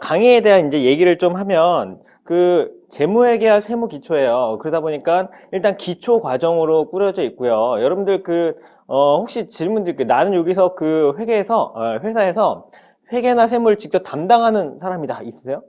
강의에 대한 이제 얘기를 좀 하면 그 재무회계와 세무기초예요. 그러다 보니까 일단 기초 과정으로 꾸려져 있고요. 여러분들 혹시 질문 드릴게요. 나는 여기서 그 회사에서 회계나 세무를 직접 담당하는 사람이다. 있으세요?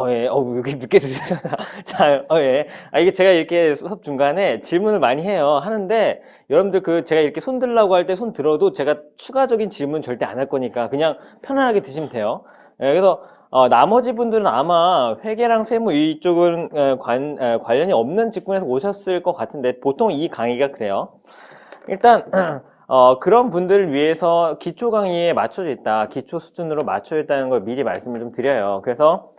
예. 왜 이렇게 늦게 드세요? 자, 예. 이게 제가 이렇게 수업 중간에 질문을 많이 해요. 하는데, 여러분들 제가 이렇게 손 들라고 할 때 손 들어도 제가 추가적인 질문 절대 안 할 거니까 그냥 편안하게 드시면 돼요. 예, 그래서, 나머지 분들은 아마 회계랑 세무 이쪽은 관련이 없는 직군에서 오셨을 것 같은데, 보통 이 강의가 그래요. 일단 그런 분들을 위해서 기초 강의에 맞춰져 있다, 기초 수준으로 맞춰져 있다는 걸 미리 말씀을 좀 드려요. 그래서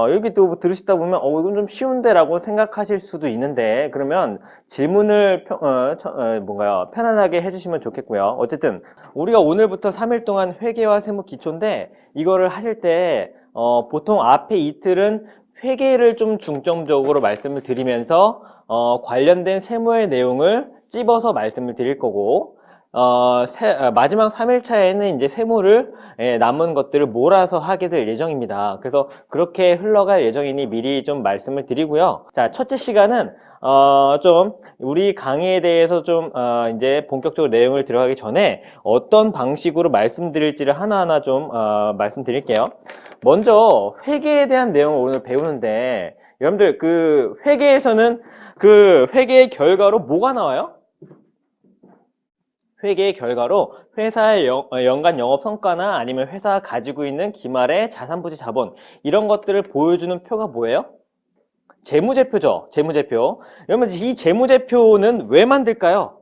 여기 또 들으시다 보면 이건 좀 쉬운데 라고 생각하실 수도 있는데, 그러면 질문을 뭔가요, 편안하게 해주시면 좋겠고요. 어쨌든 우리가 오늘부터 3일 동안 회계와 세무 기초인데, 이거를 하실 때 보통 앞에 이틀은 회계를 좀 중점적으로 말씀을 드리면서 관련된 세무의 내용을 찝어서 말씀을 드릴 거고, 마지막 3일차에는 이제 세무를 남은 것들을 몰아서 하게 될 예정입니다. 그래서 그렇게 흘러갈 예정이니 미리 좀 말씀을 드리고요. 자, 첫째 시간은 좀 우리 강의에 대해서 좀 이제 본격적으로 내용을 들어가기 전에 어떤 방식으로 말씀드릴지를 하나하나 좀 말씀드릴게요. 먼저 회계에 대한 내용을 오늘 배우는데, 여러분들 회계에서는 회계의 결과로 뭐가 나와요? 회계의 결과로 회사의 연간 영업 성과나 아니면 회사가 가지고 있는 기말의 자산부지 자본, 이런 것들을 보여주는 표가 뭐예요? 재무제표죠. 재무제표. 그러면 이 재무제표는 왜 만들까요?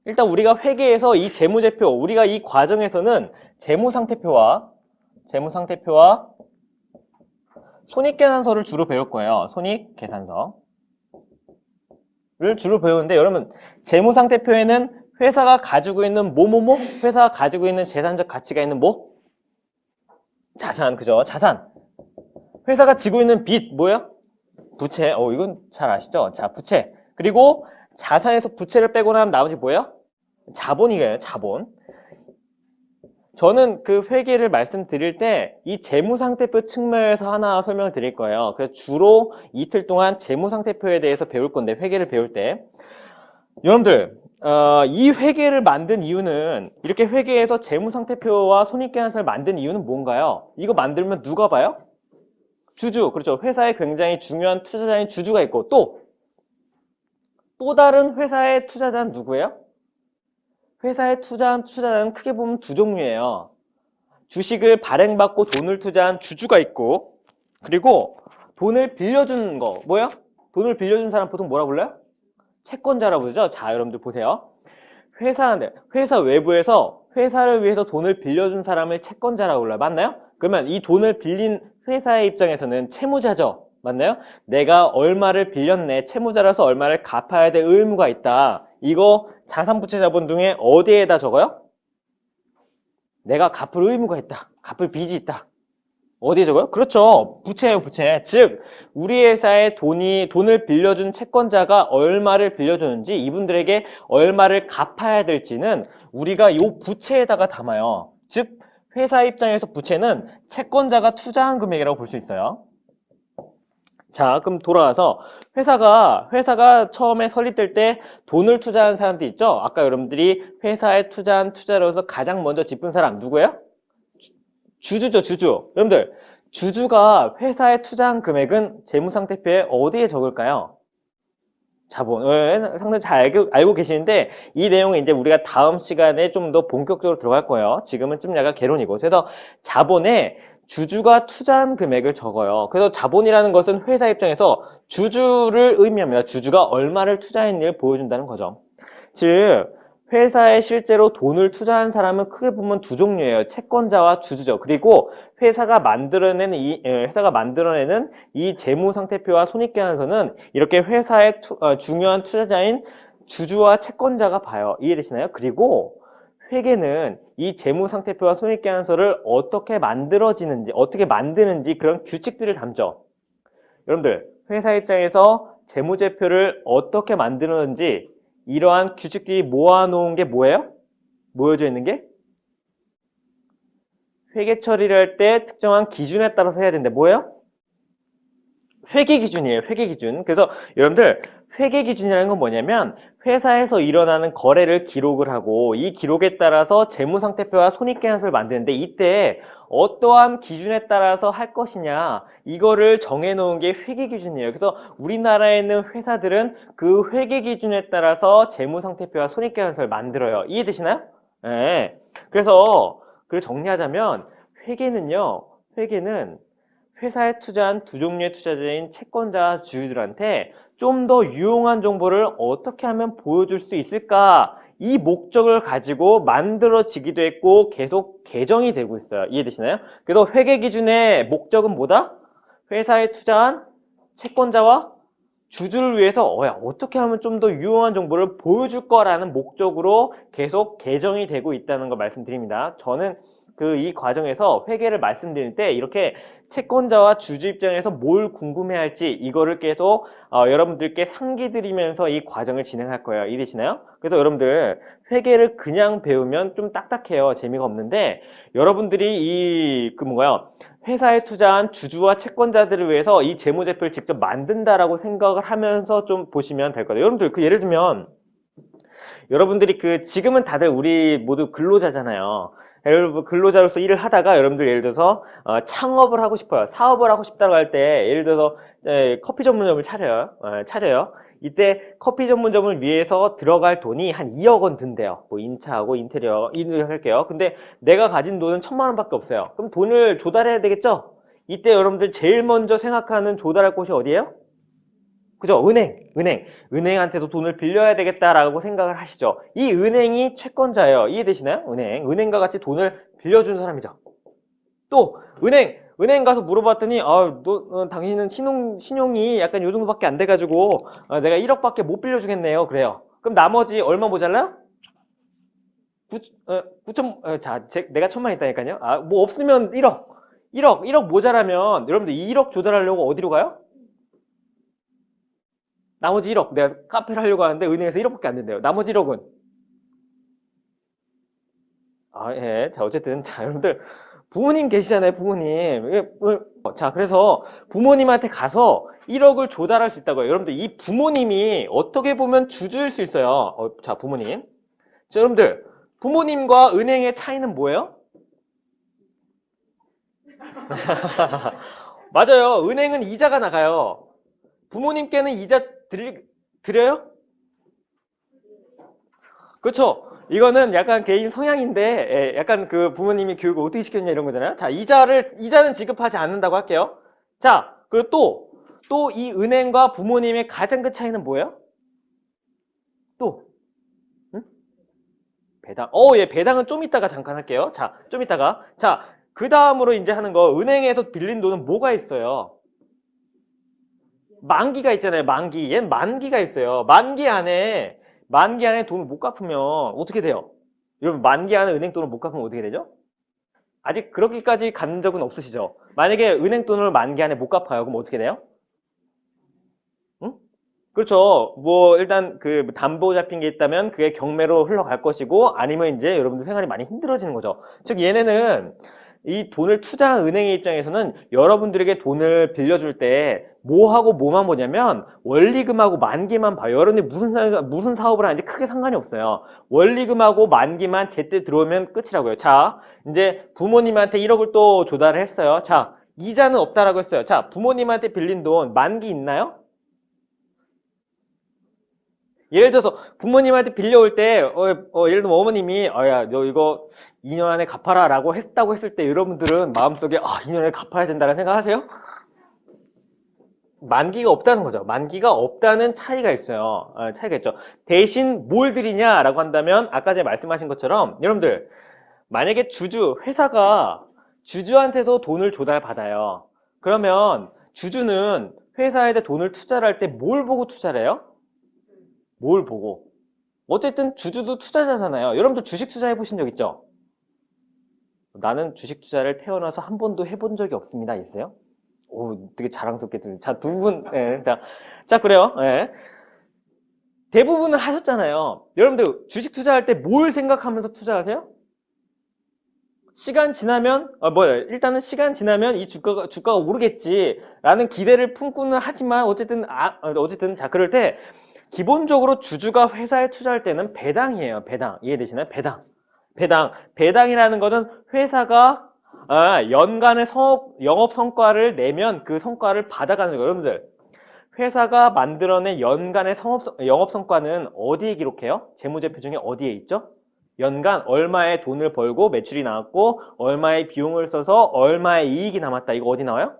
일단 우리가 회계에서 이 재무제표, 우리가 이 과정에서는 재무상태표와 손익계산서를 주로 배울 거예요. 손익계산서를 주로 배우는데, 여러분 재무상태표에는 회사가 가지고 있는 회사가 가지고 있는 재산적 가치가 있는 자산, 그죠? 자산. 회사가 지고 있는 빚, 뭐예요? 부채. 이건 잘 아시죠? 자, 부채. 그리고 자산에서 부채를 빼고 나면 나머지 뭐예요? 자본이에요, 자본. 저는 회계를 말씀드릴 때 이 재무상태표 측면에서 하나 설명을 드릴 거예요. 그래서 주로 이틀 동안 재무상태표에 대해서 배울 건데, 회계를 배울 때. 여러분들, 이 회계를 만든 이유는, 이렇게 회계에서 재무상태표와 손익계산서를 만든 이유는 뭔가요? 이거 만들면 누가 봐요? 주주. 그렇죠. 회사에 굉장히 중요한 투자자인 주주가 있고, 또 다른 회사의 투자자는 누구예요? 회사에 투자한 투자자는 크게 보면 두 종류예요. 주식을 발행받고 돈을 투자한 주주가 있고, 그리고 돈을 빌려준 거, 뭐야? 돈을 빌려준 사람 보통 뭐라 불러요? 채권자라고 그러죠. 자, 여러분들 보세요. 회사 외부에서 회사를 위해서 돈을 빌려준 사람을 채권자라고 불러요. 맞나요? 그러면 이 돈을 빌린 회사의 입장에서는 채무자죠. 맞나요? 내가 얼마를 빌렸네. 채무자라서 얼마를 갚아야 될 의무가 있다. 이거 자산부채자본 중에 어디에다 적어요? 내가 갚을 의무가 있다. 갚을 빚이 있다. 어디에 적어요? 그렇죠. 부채예요, 부채. 즉, 우리 회사에 돈을 빌려준 채권자가 얼마를 빌려줬는지, 이분들에게 얼마를 갚아야 될지는 우리가 이 부채에다가 담아요. 즉, 회사 입장에서 부채는 채권자가 투자한 금액이라고 볼 수 있어요. 자, 그럼 돌아와서 회사가 처음에 설립될 때 돈을 투자한 사람들 있죠? 아까 여러분들이 회사에 투자한 투자로서 가장 먼저 짚은 사람 누구예요? 주주죠, 주주. 여러분들, 주주가 회사에 투자한 금액은 재무상태표에 어디에 적을까요? 자본. 상당히 잘 알고 계시는데, 이 내용은 이제 우리가 다음 시간에 좀 더 본격적으로 들어갈 거예요. 지금은 좀 약간 개론이고. 그래서 자본에 주주가 투자한 금액을 적어요. 그래서 자본이라는 것은 회사 입장에서 주주를 의미합니다. 주주가 얼마를 투자했는지를 보여준다는 거죠. 즉, 회사에 실제로 돈을 투자한 사람은 크게 보면 두 종류예요. 채권자와 주주죠. 그리고 회사가 만들어내는 이 재무상태표와 손익계산서는 이렇게 회사의 중요한 투자자인 주주와 채권자가 봐요. 이해되시나요? 그리고 회계는 이 재무상태표와 손익계산서를 어떻게 만드는지 그런 규칙들을 담죠. 여러분들, 회사 입장에서 재무제표를 어떻게 만드는지 이러한 규칙들이 모아놓은 게 뭐예요? 모여져 있는 게? 회계 처리를 할 때 특정한 기준에 따라서 해야 되는데 뭐예요? 회계 기준이에요. 회계 기준. 그래서 여러분들 회계 기준이라는 건 뭐냐면 회사에서 일어나는 거래를 기록을 하고 이 기록에 따라서 재무상태표와 손익계산서를 만드는데 이때 어떠한 기준에 따라서 할 것이냐 이거를 정해놓은 게 회계 기준이에요. 그래서 우리나라에 있는 회사들은 그 회계 기준에 따라서 재무상태표와 손익계산서를 만들어요. 이해되시나요? 네. 그래서 그걸 정리하자면 회계는 회사에 투자한 두 종류의 투자자인 채권자 주주들한테 좀 더 유용한 정보를 어떻게 하면 보여줄 수 있을까? 이 목적을 가지고 만들어지기도 했고 계속 개정이 되고 있어요. 이해되시나요? 그래서 회계 기준의 목적은 뭐다? 회사에 투자한 채권자와 주주를 위해서 어떻게 하면 좀 더 유용한 정보를 보여줄 거라는 목적으로 계속 개정이 되고 있다는 걸 말씀드립니다. 저는 이 과정에서 회계를 말씀드릴 때 이렇게 채권자와 주주 입장에서 뭘 궁금해할지 이거를 계속 여러분들께 상기 드리면서 이 과정을 진행할 거예요. 이해되시나요? 그래서 여러분들 회계를 그냥 배우면 좀 딱딱해요. 재미가 없는데 여러분들이 회사에 투자한 주주와 채권자들을 위해서 이 재무제표를 직접 만든다라고 생각을 하면서 좀 보시면 될 거예요. 여러분들 예를 들면 여러분들이 지금은 다들 우리 모두 근로자잖아요. 근로자로서 일을 하다가 여러분들 예를 들어서 창업을 하고 싶어요. 사업을 하고 싶다고 할 때 예를 들어서 커피 전문점을 차려요. 이때 커피 전문점을 위해서 들어갈 돈이 한 2억 원 든대요. 뭐 임차하고 인테리어 이렇게 할게요. 근데 내가 가진 돈은 1,000만 원밖에 없어요. 그럼 돈을 조달해야 되겠죠? 이때 여러분들 제일 먼저 생각하는 조달할 곳이 어디예요? 그죠? 은행한테서 돈을 빌려야 되겠다라고 생각을 하시죠. 이 은행이 채권자예요. 이해되시나요? 은행과 같이 돈을 빌려주는 사람이죠. 또 은행 가서 물어봤더니 당신은 신용이 약간 요 정도밖에 안 돼가지고 내가 1억밖에 못 빌려주겠네요. 그래요. 그럼 나머지 얼마 모자라요? 9천, 내가 1,000만 있다니까요. 뭐 없으면 1억 모자라면 여러분들 1억 조달하려고 어디로 가요? 나머지 1억 내가 카페를 하려고 하는데 은행에서 1억밖에 안 된대요. 나머지 1억은 예. 자 어쨌든 여러분들 부모님 계시잖아요. 부모님. 자 그래서 부모님한테 가서 1억을 조달할 수 있다고요. 여러분들 이 부모님이 어떻게 보면 주주일 수 있어요. 자 부모님. 자 여러분들 부모님과 은행의 차이는 뭐예요? 맞아요. 은행은 이자가 나가요. 부모님께는 이자 드려요? 그렇죠. 이거는 약간 개인 성향인데 약간 부모님이 교육을 어떻게 시켰냐 이런 거잖아요. 자 이자는 지급하지 않는다고 할게요. 자 그리고 또 이 은행과 부모님의 가장 큰 차이는 뭐예요? 또 응? 배당. 예, 배당은 좀 이따가 잠깐 할게요. 자 좀 이따가. 자 그 다음으로 이제 하는 거 은행에서 빌린 돈은 뭐가 있어요? 만기가 있잖아요. 얘는 만기가 있어요. 만기 안에 돈을 못 갚으면 어떻게 돼요? 여러분 만기 안에 은행 돈을 못 갚으면 어떻게 되죠? 아직 그렇게까지 간 적은 없으시죠? 만약에 은행 돈을 만기 안에 못 갚아요. 그럼 어떻게 돼요? 응? 그렇죠. 뭐 일단 담보 잡힌 게 있다면 그게 경매로 흘러갈 것이고 아니면 이제 여러분들 생활이 많이 힘들어지는 거죠. 즉 얘네는 이 돈을 투자한 은행의 입장에서는 여러분들에게 돈을 빌려줄 때 뭐하고 뭐만 보냐면 원리금하고 만기만 봐요. 여러분이 무슨 사업을 하는지 크게 상관이 없어요. 원리금하고 만기만 제때 들어오면 끝이라고요. 자, 이제 부모님한테 1억을 또 조달을 했어요. 자, 이자는 없다라고 했어요. 자, 부모님한테 빌린 돈 만기 있나요? 예를 들어서 부모님한테 빌려올 때 예를 들면 어머님이 야 너 이거 2년 안에 갚아라 라고 했을 때 여러분들은 마음속에 2년 안에 갚아야 된다는 생각하세요? 만기가 없다는 거죠. 만기가 없다는 차이가 있어요. 차이가 있죠. 대신 뭘 드리냐라고 한다면 아까 전에 말씀하신 것처럼 여러분들 만약에 회사가 주주한테서 돈을 조달받아요. 그러면 주주는 회사에 돈을 투자를 할 때 뭘 보고 투자를 해요? 뭘 보고? 어쨌든 주주도 투자자잖아요. 여러분들 주식 투자해 보신 적 있죠? 나는 주식 투자를 태어나서 한 번도 해본 적이 없습니다. 있어요? 오, 되게 자랑스럽게 들려요. 자, 두 분, 자, 그래요. 예. 대부분은 하셨잖아요. 여러분들 주식 투자할 때 뭘 생각하면서 투자하세요? 시간 지나면 일단은 시간 지나면 이 주가가 오르겠지라는 기대를 품고는 하지만 어쨌든 자 그럴 때 기본적으로 주주가 회사에 투자할 때는 배당이에요. 배당. 이해되시나요? 배당이라는 것은 회사가 연간의 영업 성과를 내면 그 성과를 받아가는 거예요. 여러분들 회사가 만들어낸 연간의 영업 성과는 어디에 기록해요? 재무제표 중에 어디에 있죠? 연간 얼마의 돈을 벌고 매출이 나왔고 얼마의 비용을 써서 얼마의 이익이 남았다. 이거 어디 나와요?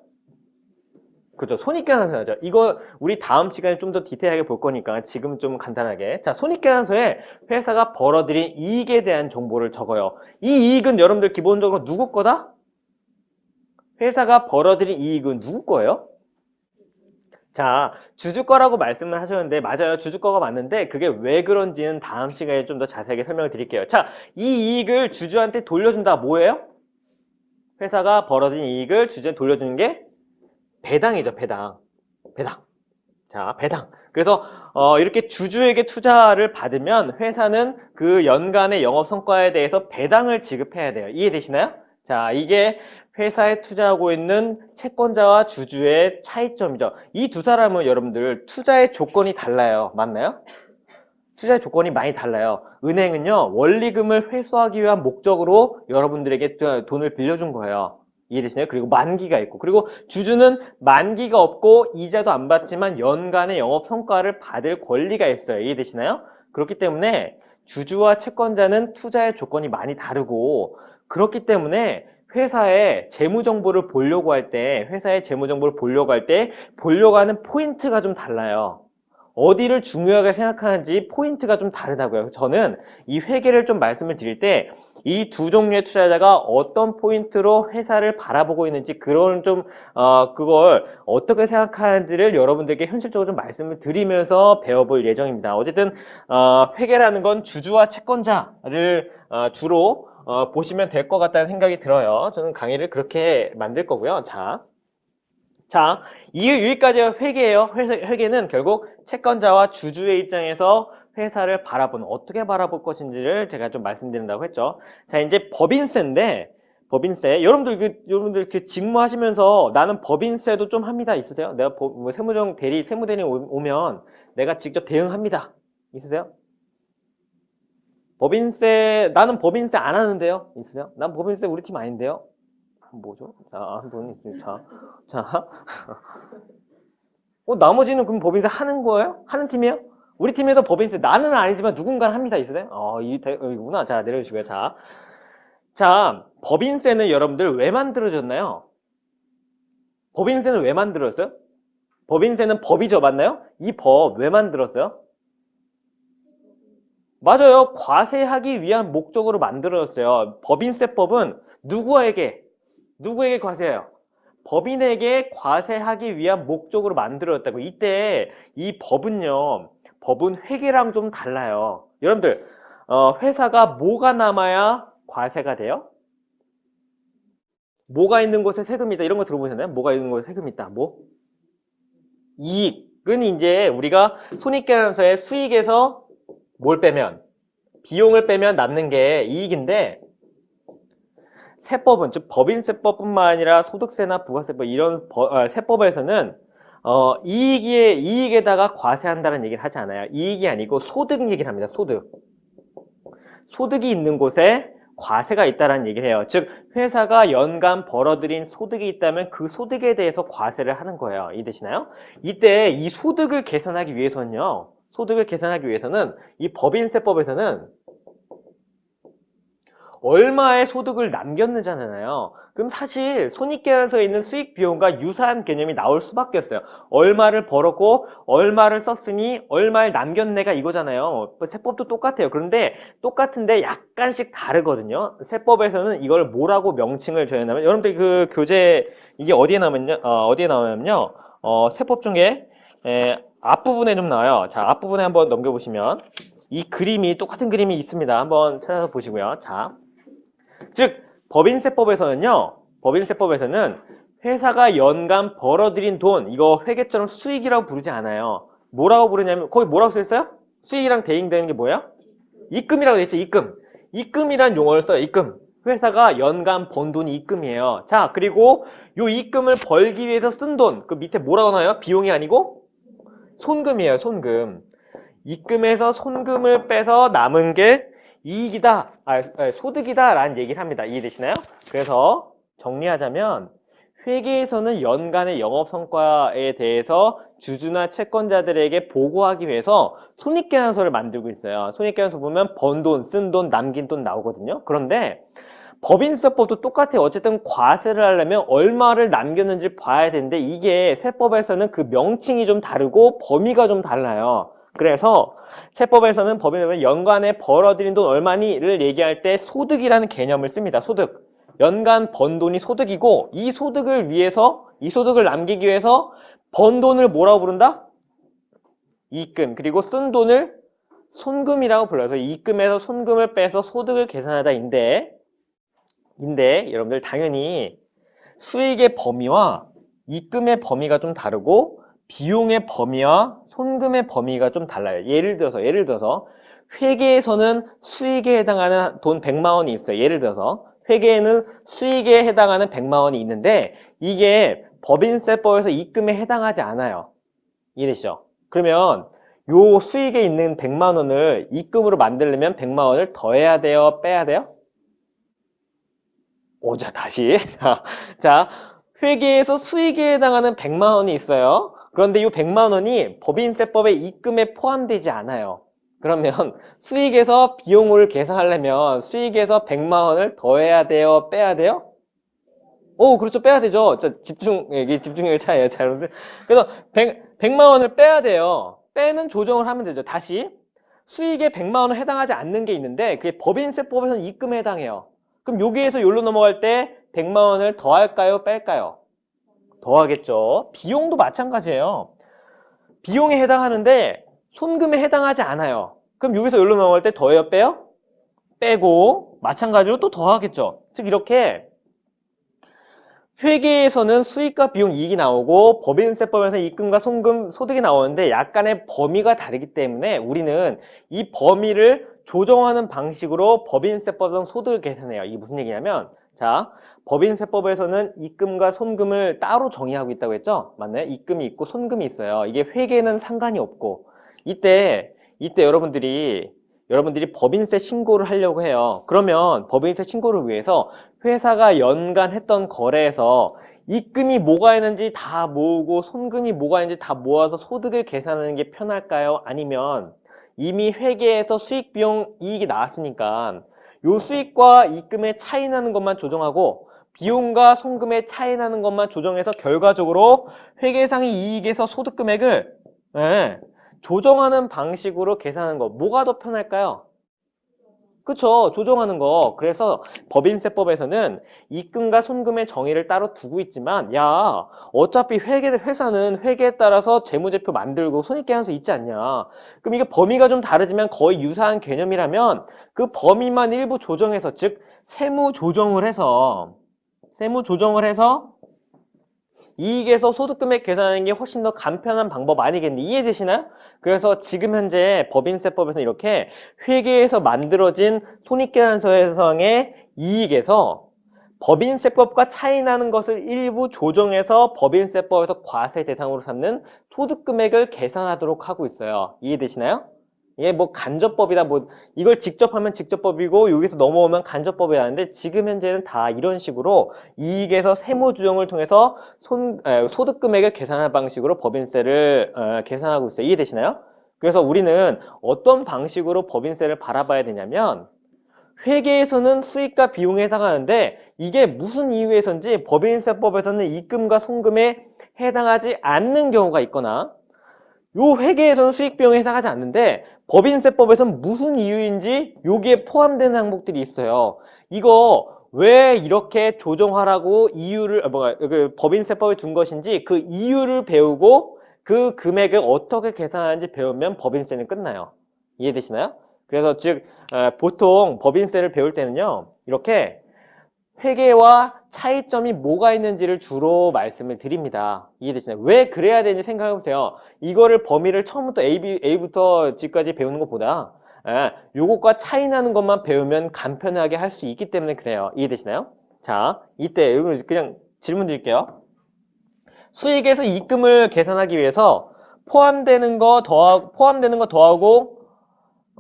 그죠. 손익계산서에 나죠. 이거 우리 다음 시간에 좀 더 디테일하게 볼 거니까 지금 좀 간단하게. 자, 손익계산서에 회사가 벌어들인 이익에 대한 정보를 적어요. 이 이익은 여러분들 기본적으로 누구 거다? 회사가 벌어들인 이익은 누구 거예요? 자, 주주 거라고 말씀을 하셨는데 맞아요. 주주 거가 맞는데 그게 왜 그런지는 다음 시간에 좀 더 자세하게 설명을 드릴게요. 자, 이 이익을 주주한테 돌려준다. 뭐예요? 회사가 벌어들인 이익을 주주한테 돌려주는 게 배당이죠. 배당. 자, 배당. 그래서 이렇게 주주에게 투자를 받으면 회사는 그 연간의 영업 성과에 대해서 배당을 지급해야 돼요. 이해되시나요? 자, 이게 회사에 투자하고 있는 채권자와 주주의 차이점이죠. 이 두 사람은 여러분들 투자의 조건이 달라요. 맞나요? 투자의 조건이 많이 달라요. 은행은요, 원리금을 회수하기 위한 목적으로 여러분들에게 돈을 빌려준 거예요. 이해되시나요? 그리고 만기가 있고, 그리고 주주는 만기가 없고 이자도 안 받지만 연간의 영업 성과를 받을 권리가 있어요. 이해되시나요? 그렇기 때문에 주주와 채권자는 투자의 조건이 많이 다르고, 그렇기 때문에 회사의 재무정보를 보려고 할 때 보려고 하는 포인트가 좀 달라요. 어디를 중요하게 생각하는지 포인트가 좀 다르다고요. 저는 이 회계를 좀 말씀을 드릴 때 이 두 종류의 투자자가 어떤 포인트로 회사를 바라보고 있는지 그걸 어떻게 생각하는지를 여러분들께 현실적으로 좀 말씀을 드리면서 배워볼 예정입니다. 어쨌든 회계라는 건 주주와 채권자를 주로 보시면 될 것 같다는 생각이 들어요. 저는 강의를 그렇게 만들 거고요. 자, 여기까지가 회계예요. 회계는 결국 채권자와 주주의 입장에서 회사를 어떻게 바라볼 것인지를 제가 좀 말씀드린다고 했죠. 자, 이제 법인세인데, 여러분들 그 직무하시면서 나는 법인세도 좀 합니다. 있으세요? 내가 세무대리 오면 내가 직접 대응합니다. 있으세요? 나는 법인세 안 하는데요? 있으세요? 난 법인세 우리 팀 아닌데요? 뭐죠? 자, 한 분 있습니다. 자. 나머지는 그럼 법인세 하는 거예요? 하는 팀이에요? 우리 팀에도 법인세, 나는 아니지만 누군가는 합니다. 있으세요? 이구나. 자, 내려주시고요. 자, 법인세는 여러분들 왜 만들어졌나요? 법인세는 왜 만들었어요? 법인세는 법이죠. 맞나요? 이 법 왜 만들었어요? 맞아요. 과세하기 위한 목적으로 만들어졌어요. 법인세법은 누구에게 과세해요? 법인에게 과세하기 위한 목적으로 만들어졌다고. 이때 이 법은 회계랑 좀 달라요. 여러분들 회사가 뭐가 남아야 과세가 돼요? 뭐가 있는 곳에 세금이 있다. 이런 거 들어보셨나요? 뭐가 있는 곳에 세금이 있다. 뭐? 이익은 이제 우리가 손익계산서의 수익에서 뭘 빼면? 비용을 빼면 남는 게 이익인데, 세법은, 즉 법인세법뿐만 아니라 소득세나 부가세법 이런 세법에서는 이익에다가 과세한다는 얘기를 하지 않아요. 이익이 아니고 소득 얘기를 합니다. 소득이 있는 곳에 과세가 있다는 얘기를 해요. 즉 회사가 연간 벌어들인 소득이 있다면 그 소득에 대해서 과세를 하는 거예요. 이해되시나요? 이때 이 소득을 계산하기 위해서는 이 법인세법에서는 얼마의 소득을 남겼느냐잖아요. 그럼 사실 손익계산서에 있는 수익 비용과 유사한 개념이 나올 수밖에 없어요. 얼마를 벌었고 얼마를 썼으니 얼마를 남겼네가 이거잖아요. 세법도 똑같아요. 그런데 똑같은데 약간씩 다르거든요. 세법에서는 이걸 뭐라고 명칭을 정했냐면, 여러분들 그 교재 이게 어디에 나오냐면요. 세법 중에 앞부분에 좀 나와요. 자, 앞부분에 한번 넘겨보시면 이 똑같은 그림이 있습니다. 한번 찾아서 보시고요. 자, 즉 법인세법에서는 회사가 연간 벌어들인 돈, 이거 회계처럼 수익이라고 부르지 않아요. 뭐라고 부르냐면, 거기 뭐라고 써있어요? 수익이랑 대응되는 게 뭐예요? 입금이라고 돼 있죠. 입금이란 용어를 써요. 입금. 회사가 연간 번 돈이 입금이에요. 자, 그리고 요 입금을 벌기 위해서 쓴 돈, 그 밑에 뭐라고 나와요? 비용이 아니고 손금이에요, 손금. 입금에서 손금을 빼서 남은 게 이익이다, 소득이다 라는 얘기를 합니다. 이해되시나요? 그래서 정리하자면 회계에서는 연간의 영업성과에 대해서 주주나 채권자들에게 보고하기 위해서 손익계산서를 만들고 있어요. 손익계산서 보면 번 돈, 쓴 돈, 남긴 돈 나오거든요. 그런데 법인세법도 똑같아요. 어쨌든 과세를 하려면 얼마를 남겼는지 봐야 되는데 이게 세법에서는 그 명칭이 좀 다르고 범위가 좀 달라요. 그래서 세법에서는 법인세법은 연간에 벌어들인 돈 얼마니를 얘기할 때 소득이라는 개념을 씁니다. 소득. 연간 번 돈이 소득이고 이 소득을 위해서, 이 소득을 남기기 위해서 번 돈을 뭐라고 부른다? 이익금. 그리고 쓴 돈을 손금이라고 불러서 이익금에서 손금을 빼서 소득을 계산하다인데 여러분들 당연히 수익의 범위와 입금의 범위가 좀 다르고 비용의 범위와 손금의 범위가 좀 달라요. 예를 들어서 회계에서는 수익에 해당하는 돈 100만 원이 있어요. 예를 들어서 회계에는 수익에 해당하는 100만 원이 있는데 이게 법인세법에서 입금에 해당하지 않아요. 이해되시죠? 그러면 요 수익에 있는 100만 원을 입금으로 만들려면 100만 원을 더해야 돼요? 빼야 돼요? 자, 다시. 자, 회계에서 수익에 해당하는 100만 원이 있어요. 그런데 이 100만 원이 법인세법의 입금에 포함되지 않아요. 그러면 수익에서 비용을 계산하려면 수익에서 100만 원을 더해야 돼요? 빼야 돼요? 그렇죠. 빼야 되죠. 이게 집중력의 차이예요. 자, 여러분들. 그래서 100만 원을 빼야 돼요. 빼는 조정을 하면 되죠. 다시. 수익에 100만 원은 해당하지 않는 게 있는데 그게 법인세법에서는 입금에 해당해요. 그럼 여기에서 여기로 넘어갈 때 100만 원을 더할까요? 뺄까요? 더하겠죠. 비용도 마찬가지예요. 비용에 해당하는데 손금에 해당하지 않아요. 그럼 여기서 여기로 넘어갈 때 더해요? 빼요? 빼고 마찬가지로 또 더하겠죠. 즉 이렇게 회계에서는 수익과 비용, 이익이 나오고 법인세법에서 입금과 손금, 소득이 나오는데 약간의 범위가 다르기 때문에 우리는 이 범위를 조정하는 방식으로 법인세법에서는 소득을 계산해요. 이게 무슨 얘기냐면 자, 법인세법에서는 입금과 손금을 따로 정의하고 있다고 했죠? 맞나요? 입금이 있고 손금이 있어요. 이게 회계는 상관이 없고 이때 여러분들이 법인세 신고를 하려고 해요. 그러면 법인세 신고를 위해서 회사가 연간 했던 거래에서 입금이 뭐가 있는지 다 모으고 손금이 뭐가 있는지 다 모아서 소득을 계산하는 게 편할까요? 아니면 이미 회계에서 수익, 비용, 이익이 나왔으니까 요 수익과 입금의 차이 나는 것만 조정하고 비용과 손금의 차이 나는 것만 조정해서 결과적으로 회계상의 이익에서 소득 금액을 조정하는 방식으로 계산하는 거 뭐가 더 편할까요? 그쵸, 조정하는 거. 그래서 법인세법에서는 입금과 손금의 정의를 따로 두고 있지만 야, 어차피 회사는 회계에 따라서 재무제표 만들고 손익계산서 있지 않냐. 그럼 이게 범위가 좀 다르지만 거의 유사한 개념이라면 그 범위만 일부 조정해서 즉 세무조정을 해서 이익에서 소득금액 계산하는 게 훨씬 더 간편한 방법 아니겠니? 이해되시나요? 그래서 지금 현재 법인세법에서는 이렇게 회계에서 만들어진 손익계산서상의 이익에서 법인세법과 차이 나는 것을 일부 조정해서 법인세법에서 과세 대상으로 삼는 소득금액을 계산하도록 하고 있어요. 이해되시나요? 이게 뭐 간접법이다 뭐 이걸 직접 하면 직접법이고 여기서 넘어오면 간접법이라는데 지금 현재는 다 이런 식으로 이익에서 세무조정을 통해서 소득금액을 계산하는 방식으로 법인세를 계산하고 있어요. 이해되시나요? 그래서 우리는 어떤 방식으로 법인세를 바라봐야 되냐면 회계에서는 수익과 비용에 해당하는데 이게 무슨 이유에서인지 법인세법에서는 입금과 손금에 해당하지 않는 경우가 있거나 요 회계에서는 수익 비용에 해당하지 않는데 법인세법에서는 무슨 이유인지 여기에 포함되는 항목들이 있어요. 이거 왜 이렇게 조정하라고 이유를 법인세법에 둔 것인지 그 이유를 배우고 그 금액을 어떻게 계산하는지 배우면 법인세는 끝나요. 이해되시나요? 그래서 즉 보통 법인세를 배울 때는요. 이렇게 회계와 차이점이 뭐가 있는지를 주로 말씀을 드립니다. 이해되시나요? 왜 그래야 되는지 생각해 보세요. 이거를 범위를 처음부터 A부터 G까지 배우는 것보다 요것과 차이 나는 것만 배우면 간편하게 할 수 있기 때문에 그래요. 이해되시나요? 자, 이때 여러분 그냥 질문 드릴게요. 수익에서 입금을 계산하기 위해서 포함되는 거 더하고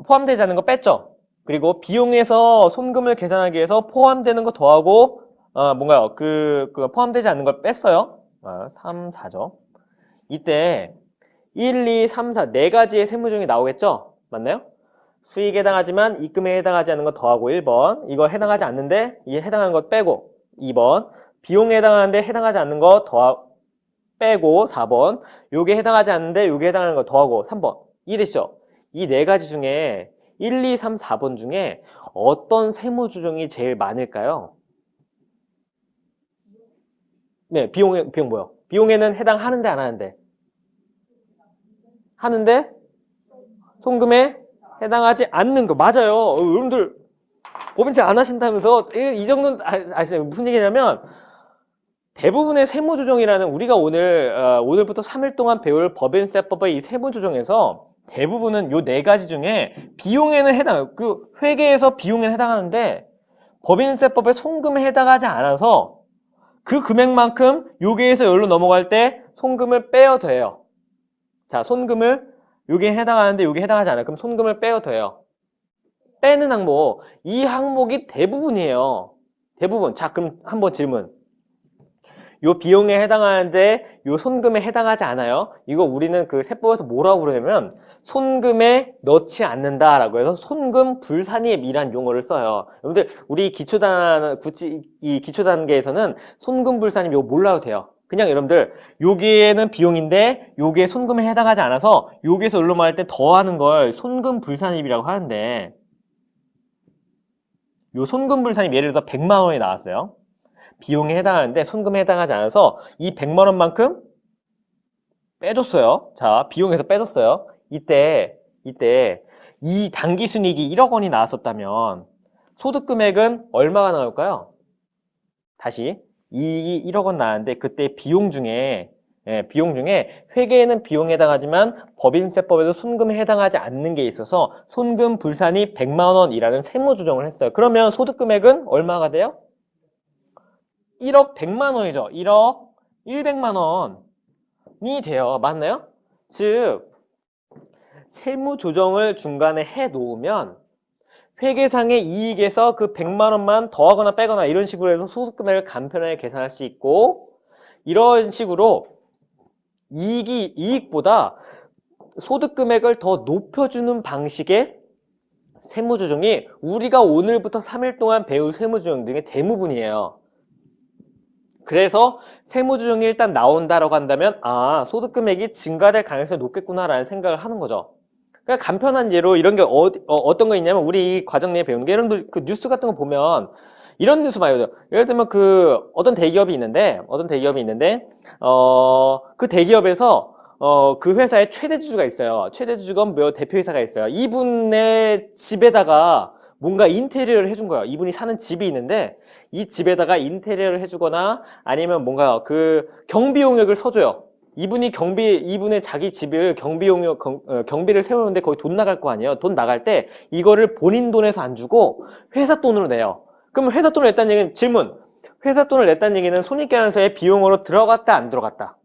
포함되지 않는 거 뺐죠. 그리고 비용에서 손금을 계산하기 위해서 포함되는 거 더하고 뭔가요? 그 포함되지 않는 걸 뺐어요. 3, 4죠. 이때 1, 2, 3, 4 네 가지의 세무조정이 나오겠죠? 맞나요? 수익에 해당하지만 입금에 해당하지 않는 거 더하고 1번, 이거 해당하지 않는데 이 해당하는 거 빼고 2번, 비용에 해당하는데 해당하지 않는 거 빼고 4번, 요게 해당하지 않는데 요게 해당하는 거 더하고 3번. 이해되시죠? 이 네 가지 중에 1, 2, 3, 4번 중에 어떤 세무조정이 제일 많을까요? 네, 비용 뭐요? 비용에는 해당하는데 안 하는데? 하는데 송금에 해당하지 않는 거 맞아요. 여러분들 법인세 안 하신다면서 이 정도는 아시죠? 무슨 얘기냐면 대부분의 세무조정이라는 우리가 오늘부터 3일 동안 배울 법인세법의 이 세무조정에서 대부분은 요 네 가지 중에 비용에는 회계에서 비용에는 해당하는데 법인세법의 송금에 해당하지 않아서 그 금액만큼 요게에서 여기로 넘어갈 때 송금을 빼야 돼요. 자, 손금을 요게 해당하는데 요게 해당하지 않아요. 그럼 손금을 빼야 돼요. 빼는 항목, 이 항목이 대부분이에요. 대부분. 자, 그럼 한번 질문. 요 비용에 해당하는데 요 손금에 해당하지 않아요. 이거 우리는 그 세법에서 뭐라고 그러냐면 손금에 넣지 않는다라고 해서 손금 불산입이란 용어를 써요. 여러분들 우리 이 기초 단계에서는 손금 불산입 이거 몰라도 돼요. 그냥 여러분들 여기에는 비용인데 여기에 손금에 해당하지 않아서 여기에서 여기로 말할 때 더하는 걸 손금 불산입이라고 하는데 요 손금 불산입 예를 들어 100만 원이 나왔어요. 비용에 해당하는데 손금에 해당하지 않아서 이 100만 원만큼 빼줬어요. 자, 비용에서 빼줬어요. 이때 이 당기순이익이 1억 원이 나왔었다면 소득 금액은 얼마가 나올까요? 다시 이 1억 원 나왔는데 그때 비용 중에 회계에는 비용에 해당하지만 법인세법에도 손금에 해당하지 않는 게 있어서 손금 불산이 100만 원이라는 세무 조정을 했어요. 그러면 소득 금액은 얼마가 돼요? 1억 100만 원이죠. 1억 100만 원이 돼요. 맞나요? 즉 세무 조정을 중간에 해 놓으면 회계상의 이익에서 그 100만 원만 더하거나 빼거나 이런 식으로 해서 소득 금액을 간편하게 계산할 수 있고 이런 식으로 이익보다 소득 금액을 더 높여주는 방식의 세무 조정이 우리가 오늘부터 3일 동안 배울 세무 조정 중에 대부분이에요. 그래서 세무조정이 일단 나온다라고 한다면 소득 금액이 증가될 가능성이 높겠구나라는 생각을 하는 거죠. 그러니까 간편한 예로 이런 게 어떤 거 있냐면 우리 이 과정 내에 배우는 게 여러분들 그 뉴스 같은 거 보면 이런 뉴스 많이 보죠. 예를 들면 그 어떤 대기업이 있는데 그 대기업에서 그 회사의 최대 주주가 있어요. 최대 주주가 뭐 대표이사가 있어요. 이분의 집에다가 뭔가 인테리어를 해준 거예요. 이분이 사는 집이 있는데 이 집에다가 인테리어를 해주거나 아니면 뭔가 그 경비 용역을 서줘요. 이분의 자기 집을 경비를 세우는데 거기 돈 나갈 거 아니에요. 돈 나갈 때 이거를 본인 돈에서 안 주고 회사 돈으로 내요. 그럼 회사 돈을 냈다는 얘기는 질문. 회사 돈을 냈다는 얘기는 손익계산서에 비용으로 들어갔다 안 들어갔다?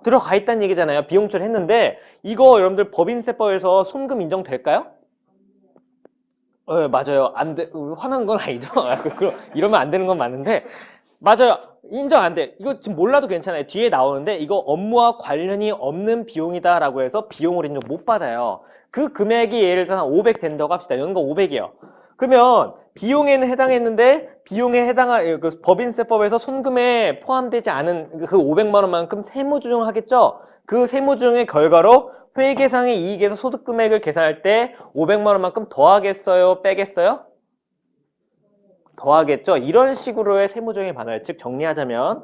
들어가 있다는 얘기잖아요. 비용 처리했는데 이거 여러분들 법인세법에서 손금 인정될까요? 맞아요. 화나는 건 아니죠. 이러면 안 되는 건 맞는데 맞아요. 인정 안 돼. 이거 지금 몰라도 괜찮아요. 뒤에 나오는데 이거 업무와 관련이 없는 비용이다라고 해서 비용을 인정 못 받아요. 그 금액이 예를 들어서 500 된다고 합시다. 연거 500이에요. 그러면 비용에는 해당했는데 비용에 해당한 그 법인세법에서 손금에 포함되지 않은 그 500만 원만큼 세무조정을 하겠죠. 그 세무조정의 결과로 회계상의 이익에서 소득 금액을 계산할 때 500만 원만큼 더하겠어요? 빼겠어요? 더하겠죠. 이런 식으로의 세무조정의 반환. 즉 정리하자면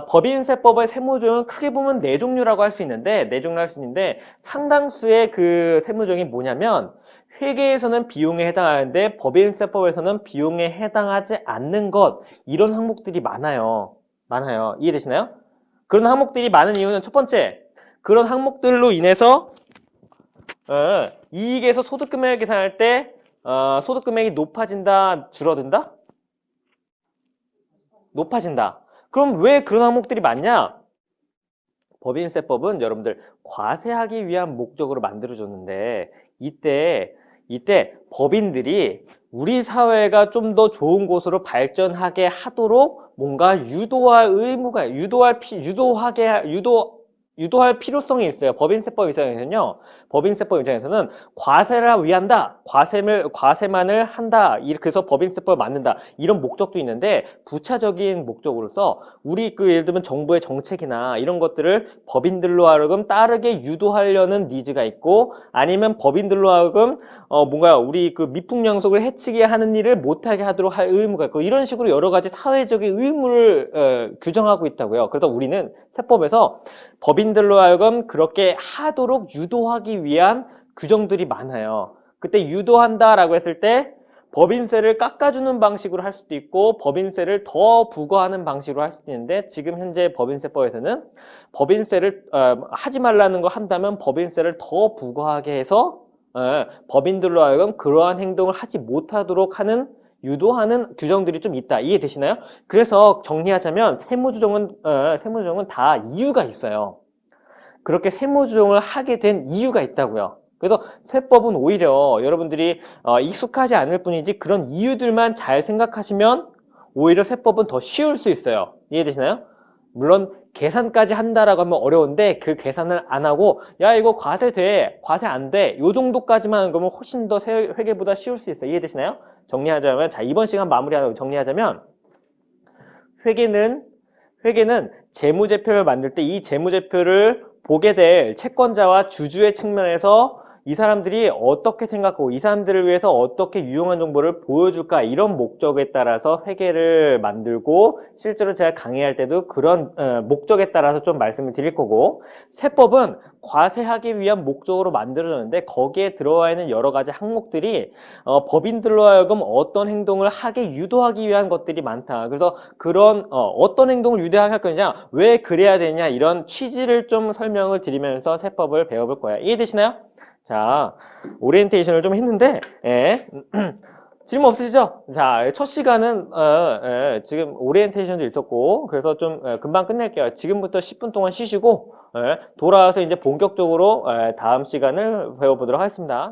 법인세법의 세무조정은 크게 보면 네 종류라고 할 수 있는데 상당수의 그 세무조정이 뭐냐면 회계에서는 비용에 해당하는데 법인세법에서는 비용에 해당하지 않는 것 이런 항목들이 많아요. 이해되시나요? 그런 항목들이 많은 이유는 첫 번째 그런 항목들로 인해서 이익에서 소득 금액을 계산할 때 소득 금액이 높아진다, 줄어든다? 높아진다. 그럼 왜 그런 항목들이 많냐? 법인세법은 여러분들 과세하기 위한 목적으로 만들어졌는데 이때 법인들이 우리 사회가 좀 더 좋은 곳으로 발전하게 하도록 뭔가 유도할 의무가 유도할 필요성이 있어요. 법인세법 입장에서는요. 법인세법 입장에서는 과세를 위한다. 과세만을 한다. 그래서 법인세법을 만든다. 이런 목적도 있는데 부차적인 목적으로서 우리 예를 들면 정부의 정책이나 이런 것들을 법인들로 하여금 따르게 유도하려는 니즈가 있고 아니면 법인들로 하여금 뭔가 우리 미풍양속을 해치게 하는 일을 못하게 하도록 할 의무가 있고 이런 식으로 여러 가지 사회적인 의무를 규정하고 있다고요. 그래서 우리는 세법에서 법인들로 하여금 그렇게 하도록 유도하기 위한 규정들이 많아요. 그때 유도한다라고 했을 때 법인세를 깎아주는 방식으로 할 수도 있고 법인세를 더 부과하는 방식으로 할 수도 있는데 지금 현재 법인세법에서는 법인세를 하지 말라는 거 한다면 법인세를 더 부과하게 해서 법인들로 하여금 그러한 행동을 하지 못하도록 하는 유도하는 규정들이 좀 있다. 이해되시나요? 그래서 정리하자면 세무조정은 다 이유가 있어요. 그렇게 세무조정을 하게 된 이유가 있다고요. 그래서 세법은 오히려 여러분들이 익숙하지 않을 뿐이지 그런 이유들만 잘 생각하시면 오히려 세법은 더 쉬울 수 있어요. 이해되시나요? 물론 계산까지 한다라고 하면 어려운데 그 계산을 안 하고 야 이거 과세 돼, 과세 안 돼, 요 정도까지만 하는 거면 훨씬 더 회계보다 쉬울 수 있어요. 이해되시나요? 정리하자면 자 이번 시간 마무리하고 정리하자면 회계는 재무제표를 만들 때 이 재무제표를 보게 될 채권자와 주주의 측면에서 이 사람들이 어떻게 생각하고 이 사람들을 위해서 어떻게 유용한 정보를 보여줄까 이런 목적에 따라서 회계를 만들고 실제로 제가 강의할 때도 그런 목적에 따라서 좀 말씀을 드릴 거고 세법은 과세하기 위한 목적으로 만들어졌는데 거기에 들어와 있는 여러 가지 항목들이 법인들로 하여금 어떤 행동을 하게 유도하기 위한 것들이 많다. 그래서 그런 어떤 행동을 유도하게 할 거냐, 왜 그래야 되냐 이런 취지를 좀 설명을 드리면서 세법을 배워볼 거예요. 이해되시나요? 자, 오리엔테이션을 좀 했는데 질문 없으시죠? 자, 첫 시간은 지금 오리엔테이션도 있었고 그래서 좀 금방 끝낼게요. 지금부터 10분 동안 쉬시고 돌아와서 이제 본격적으로 다음 시간을 배워보도록 하겠습니다.